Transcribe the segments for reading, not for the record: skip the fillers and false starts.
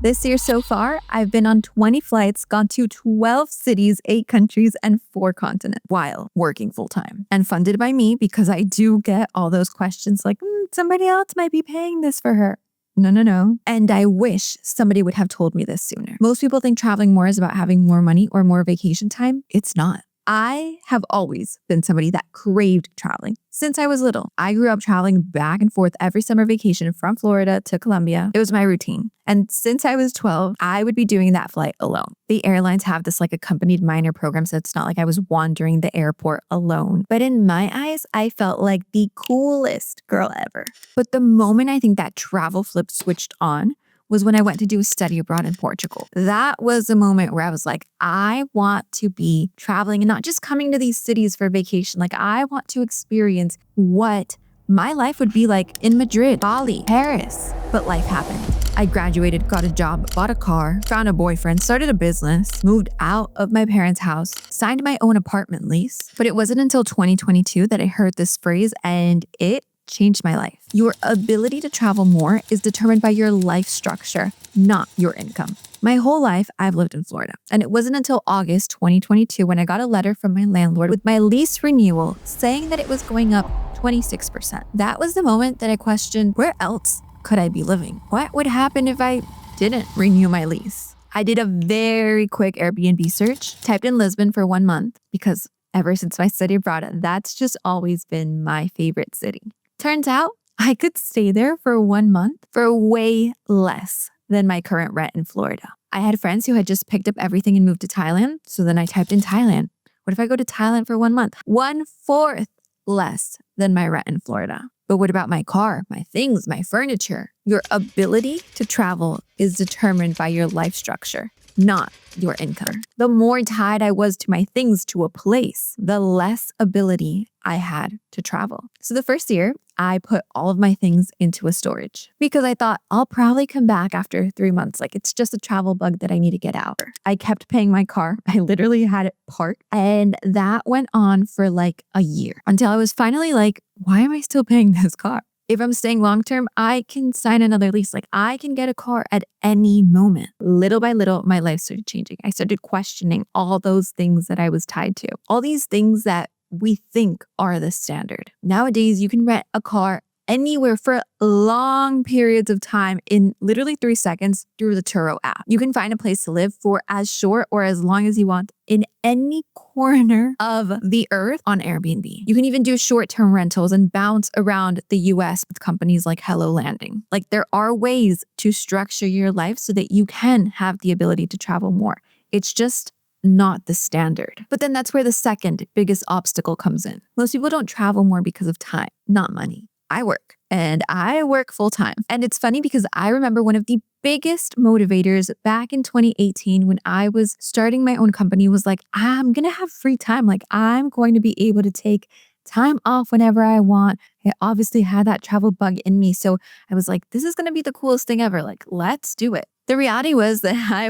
This year so far, I've been on 20 flights, gone to 12 cities, 8 countries, and 4 continents while working full-time. And funded by me because I do get all those questions like, somebody else might be paying this for her. No. And I wish somebody would have told me this sooner. Most people think traveling more is about having more money or more vacation time. It's not. I have always been somebody that craved traveling. Since I was little, I grew up traveling back and forth every summer vacation from Florida to Colombia. It was my routine. And since I was 12, I would be doing that flight alone. The airlines have this like accompanied minor program, so it's not like I was wandering the airport alone. But in my eyes, I felt like the coolest girl ever. But the moment I think that travel flip switched on was when I went to do a study abroad in Portugal. That was the moment where I was like, I want to be traveling and not just coming to these cities for vacation. Like, I want to experience what my life would be like in Madrid, Bali, Paris. But life happened. I graduated, got a job, bought a car, found a boyfriend, started a business, moved out of my parents' house, signed my own apartment lease. But it wasn't until 2022 that I heard this phrase, and it changed my life. Your ability to travel more is determined by your life structure, not your income. My whole life, I've lived in Florida. And it wasn't until August 2022 when I got a letter from my landlord with my lease renewal saying that it was going up 26%. That was the moment that I questioned, where else could I be living? What would happen if I didn't renew my lease? I did a very quick Airbnb search, typed in Lisbon for 1 month because ever since my study abroad, that's just always been my favorite city. Turns out I could stay there for 1 month for way less than my current rent in Florida. I had friends who had just picked up everything and moved to Thailand. So then I typed in Thailand. What if I go to Thailand for 1 month? 1/4 less than my rent in Florida. But what about my car, my things, my furniture? Your ability to travel is determined by your life structure, not your income. The more tied I was to my things, to a place, the less ability I had to travel. So the first year, I put all of my things into a storage because I thought I'll probably come back after 3 months. Like, it's just a travel bug that I need to get out. I kept paying my car. I literally had it parked, and that went on for like a year until I was finally like, why am I still paying this car? If I'm staying long-term, I can sign another lease. Like, I can get a car at any moment. Little by little, my life started changing. I started questioning all those things that I was tied to. All these things that we think are the standard. Nowadays, you can rent a car anywhere for long periods of time in literally 3 seconds through the Turo app. You can find a place to live for as short or as long as you want in any corner of the earth on Airbnb. You can even do short-term rentals and bounce around the US with companies like Hello Landing. Like, there are ways to structure your life so that you can have the ability to travel more. It's just not the standard. But then that's where the second biggest obstacle comes in. Most people don't travel more because of time, not money. I work full time. And it's funny because I remember one of the biggest motivators back in 2018 when I was starting my own company was like, I'm going to have free time. Like, I'm going to be able to take time off whenever I want. I obviously had that travel bug in me. So I was like, this is going to be the coolest thing ever. Like, let's do it. The reality was that I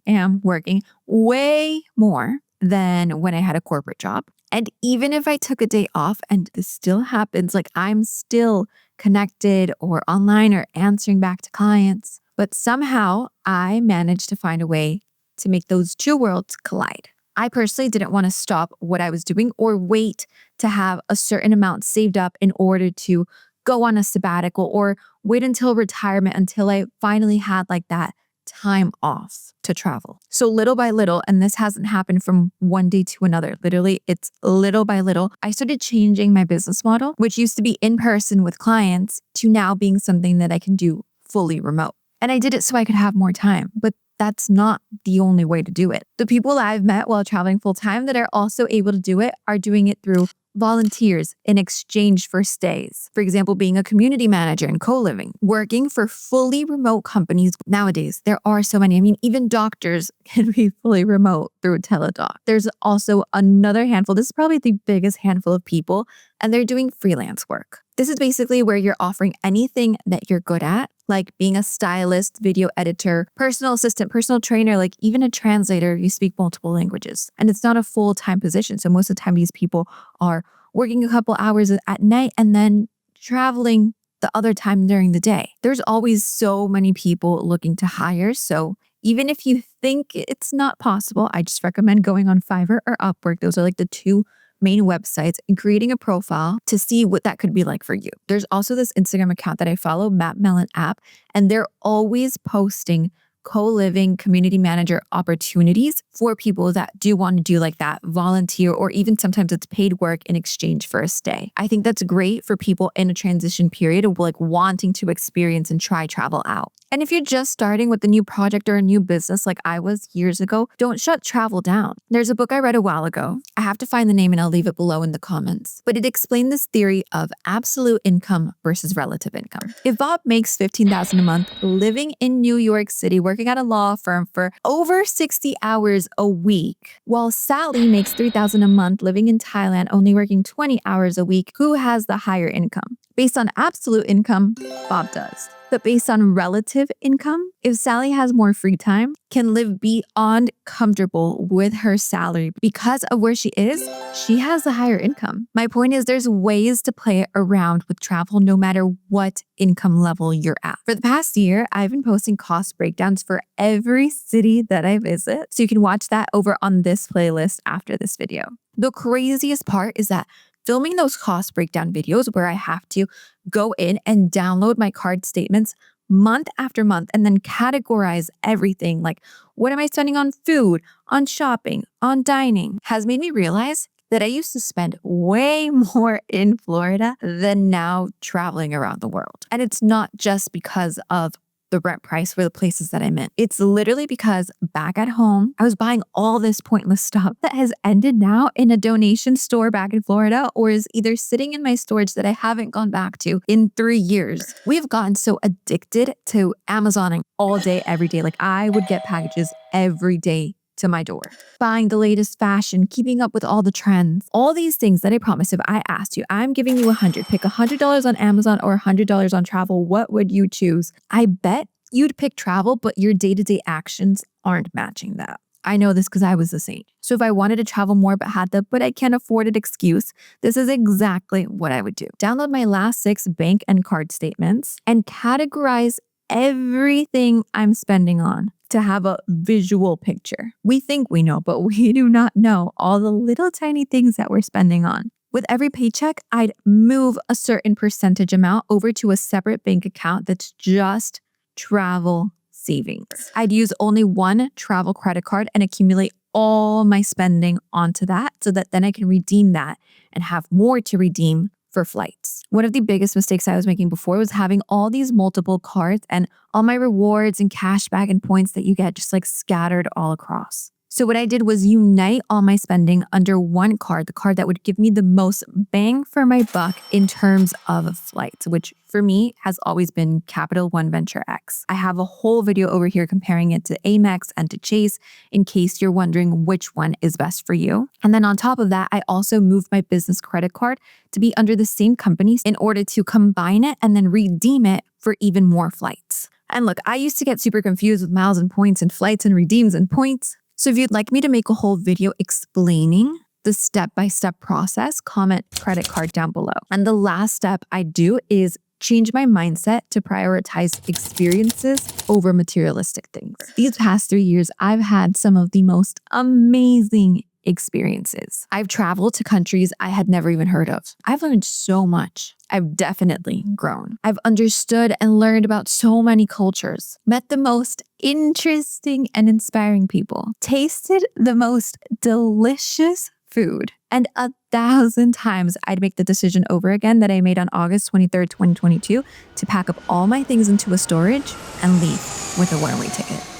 am working way more than when I had a corporate job. And even if I took a day off, and this still happens, like, I'm still connected or online or answering back to clients. But somehow I managed to find a way to make those two worlds collide. I personally didn't want to stop what I was doing or wait to have a certain amount saved up in order to go on a sabbatical or wait until retirement until I finally had like that time off to travel. So little by little, and this hasn't happened from one day to another, literally it's little by little, I started changing my business model, which used to be in person with clients to now being something that I can do fully remote. And I did it so I could have more time, but that's not the only way to do it. The people I've met while traveling full time that are also able to do it are doing it through volunteers in exchange for stays. For example, being a community manager and co-living, working for fully remote companies. Nowadays, there are so many. I mean, even doctors can be fully remote through Teledoc. There's also another handful. This is probably the biggest handful of people, and they're doing freelance work. This is basically where you're offering anything that you're good at, like being a stylist, video editor, personal assistant, personal trainer, like even a translator. You speak multiple languages, and it's not a full-time position. So most of the time, these people are working a couple hours at night and then traveling the other time during the day. There's always so many people looking to hire. So even if you think it's not possible, I just recommend going on Fiverr or Upwork. Those are like the two main websites, and creating a profile to see what that could be like for you. There's also this Instagram account that I follow, Map Melon app, and they're always posting co-living community manager opportunities for people that do want to do like that volunteer, or even sometimes it's paid work in exchange for a stay. I think that's great for people in a transition period of like wanting to experience and try travel out. And if you're just starting with a new project or a new business like I was years ago, don't shut travel down. There's a book I read a while ago. I have to find the name and I'll leave it below in the comments. But it explained this theory of absolute income versus relative income. If Bob makes $15,000 a month living in New York City, working at a law firm for over 60 hours a week, while Sally makes $3,000 a month living in Thailand, only working 20 hours a week, who has the higher income? Based on absolute income, Bob does. But based on relative income, if Sally has more free time, can live beyond comfortable with her salary because of where she is, she has a higher income. My point is there's ways to play around with travel no matter what income level you're at. For the past year, I've been posting cost breakdowns for every city that I visit, so you can watch that over on this playlist after this video. The craziest part is that filming those cost breakdown videos where I have to go in and download my card statements month after month and then categorize everything, like what am I spending on food, on shopping, on dining, has made me realize that I used to spend way more in Florida than now traveling around the world. And it's not just because of the rent price for the places that I'm in. It's literally because back at home, I was buying all this pointless stuff that has ended now in a donation store back in Florida, or is either sitting in my storage that I haven't gone back to in 3 years. We've gotten so addicted to Amazoning all day, every day. Like I would get packages every day to my door, buying the latest fashion, keeping up with all the trends, all these things that I promise. If I asked you, I'm giving you 100, pick $100 on Amazon or $100 on travel, what would you choose? I bet you'd pick travel, but your day-to-day actions aren't matching that. I know this because I was the same. So if I wanted to travel more but had the but I can't afford it excuse, this is exactly what I would do. Download my last 6 bank and card statements and categorize everything I'm spending on to have a visual picture. We think we know, but we do not know all the little tiny things that we're spending on. With every paycheck, I'd move a certain percentage amount over to a separate bank account that's just travel savings. I'd use only one travel credit card and accumulate all my spending onto that so that then I can redeem that and have more to redeem for flights. One of the biggest mistakes I was making before was having all these multiple cards and all my rewards and cashback and points that you get just like scattered all across. So what I did was unite all my spending under one card, the card that would give me the most bang for my buck in terms of flights, which for me has always been Capital One Venture X. I have a whole video over here comparing it to Amex and to Chase in case you're wondering which one is best for you. And then on top of that, I also moved my business credit card to be under the same company in order to combine it and then redeem it for even more flights. And look, I used to get super confused with miles and points and flights and redeems and points. So if you'd like me to make a whole video explaining the step-by-step process, comment credit card down below. And the last step I do is change my mindset to prioritize experiences over materialistic things. These past 3 years, I've had some of the most amazing experiences. I've traveled to countries I had never even heard of. I've learned so much. I've definitely grown. I've understood and learned about so many cultures, met the most interesting and inspiring people, tasted the most delicious food, and 1,000 times I'd make the decision over again that I made on August 23rd, 2022 to pack up all my things into a storage and leave with a one-way ticket.